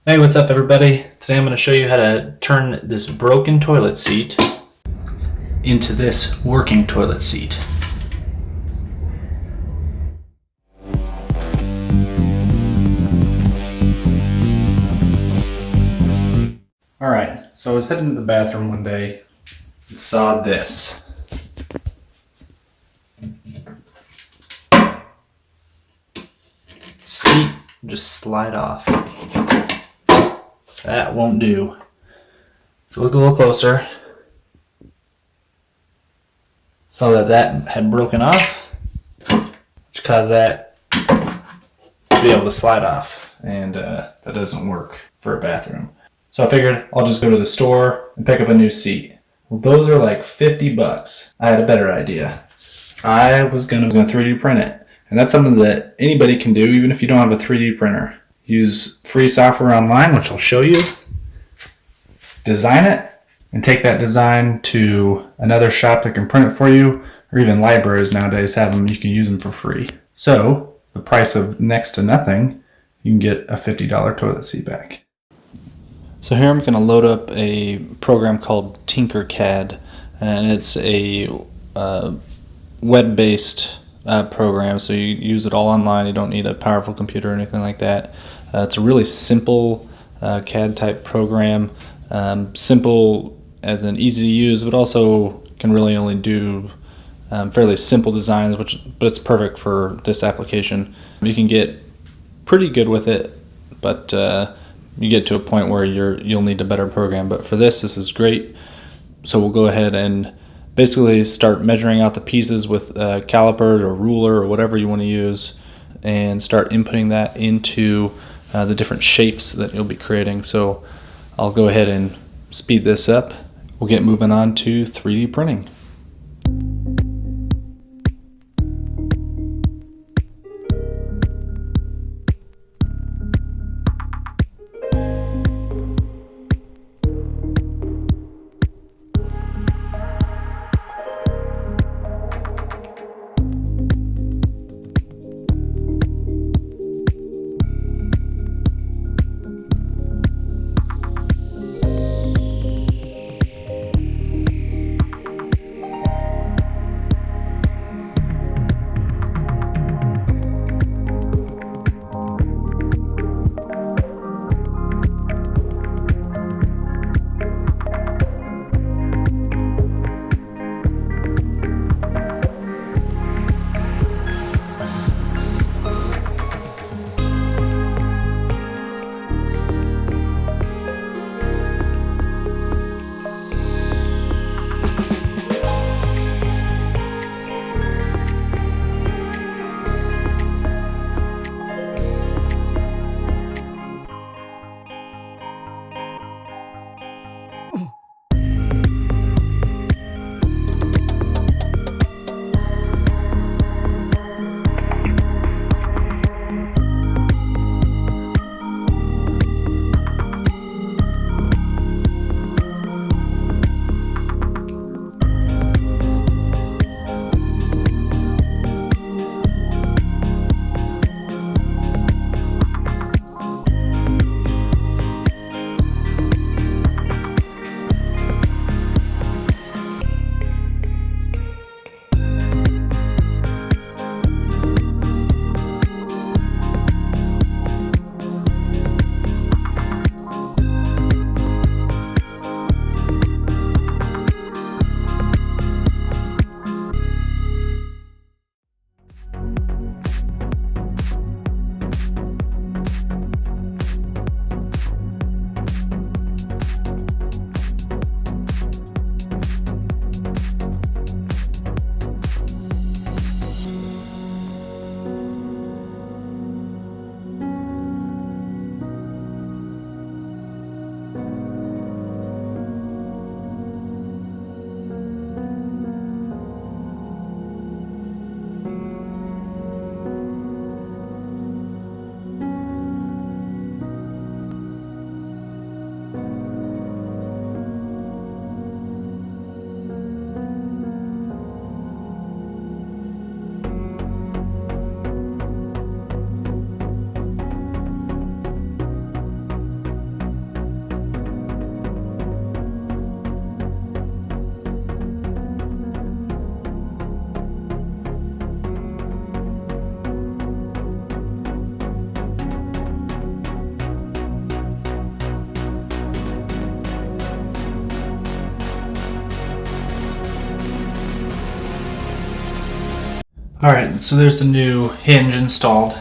Hey, what's up everybody? Today I'm going to show you how to turn this broken toilet seat into this working toilet seat. Alright, so I was heading to the bathroom one day and saw this. Seat just slide off. That won't do. So look a little closer. Saw that had broken off, which caused that to be able to slide off, and that doesn't work for a bathroom. So I figured I'll just go to the store and pick up a new seat. Well, those are like $50. I had a better idea. I was gonna 3D print it, and that's something that anybody can do, even if you don't have a 3D printer. Use free software online, which I'll show you. Design it, and take that design to another shop that can print it for you, or even libraries nowadays have them. You can use them for free. So, the price of next to nothing, you can get a $50 toilet seat back. So here I'm going to load up a program called Tinkercad, and it's a web-based program, so you use it all online. You don't need a powerful computer or anything like that. It's a really simple CAD type program, simple as in easy to use, but also can really only do fairly simple designs, but it's perfect for this application. You can get pretty good with it, but you get to a point where you'll need a better program. But for this is great. So we'll go ahead and basically start measuring out the pieces with calipers or ruler or whatever you want to use, and start inputting that into the different shapes that you'll be creating. So I'll go ahead and speed this up. We'll get moving on to 3D printing. Alright, so there's the new hinge installed.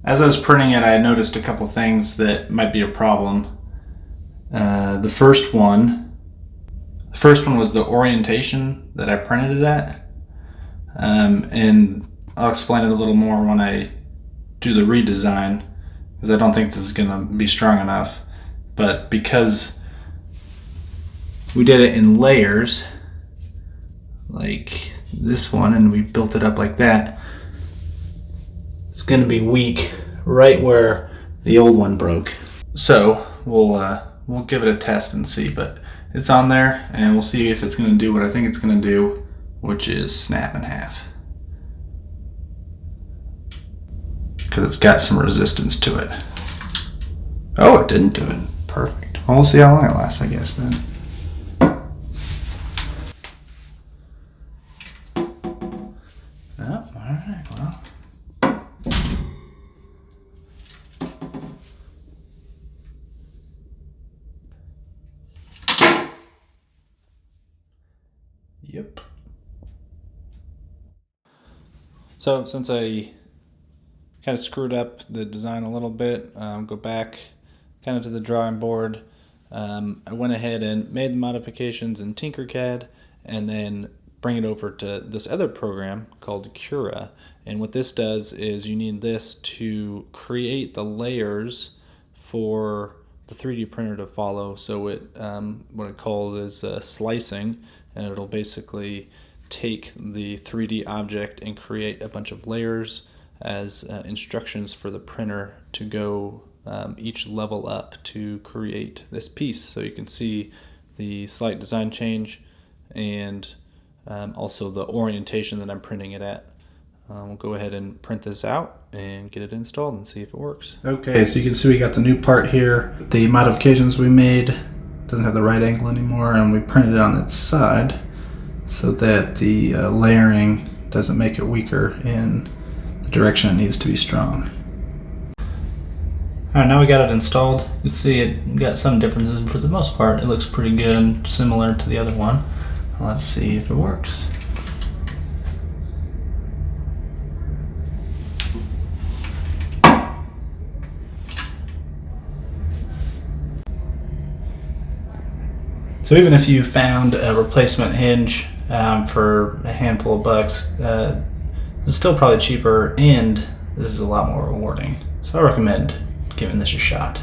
As I was printing it, I noticed a couple things that might be a problem. The first one was the orientation that I printed it at. And I'll explain it a little more when I do the redesign, because I don't think this is going to be strong enough. But because we did it in layers, like this one, and we built it up like that, it's going to be weak right where the old one broke. So we'll give it a test and see, but it's on there, and we'll see if it's going to do what I think it's going to do, which is snap in half, because it's got some resistance to it. Oh, it didn't do it. Perfect. Well, we'll see how long it lasts, I guess, then. Oh, alright, well. Yep. So, since I kind of screwed up the design a little bit, go back kind of to the drawing board. I went ahead and made the modifications in Tinkercad, and then bring it over to this other program called Cura. And what this does is you need this to create the layers for the 3D printer to follow. So it what it called is slicing, and it'll basically take the 3D object and create a bunch of layers as instructions for the printer to go each level up to create this piece. So you can see the slight design change, and also the orientation that I'm printing it at. We'll go ahead and print this out and get it installed and see if it works. Okay, so you can see we got the new part here. The modifications we made, doesn't have the right angle anymore, and we printed it on its side so that the layering doesn't make it weaker in the direction it needs to be strong. Alright, now we got it installed. You can see it got some differences, and for the most part it looks pretty good and similar to the other one. Let's see if it works. So even if you found a replacement hinge for a handful of bucks, this is still probably cheaper, and this is a lot more rewarding. So I recommend giving this a shot.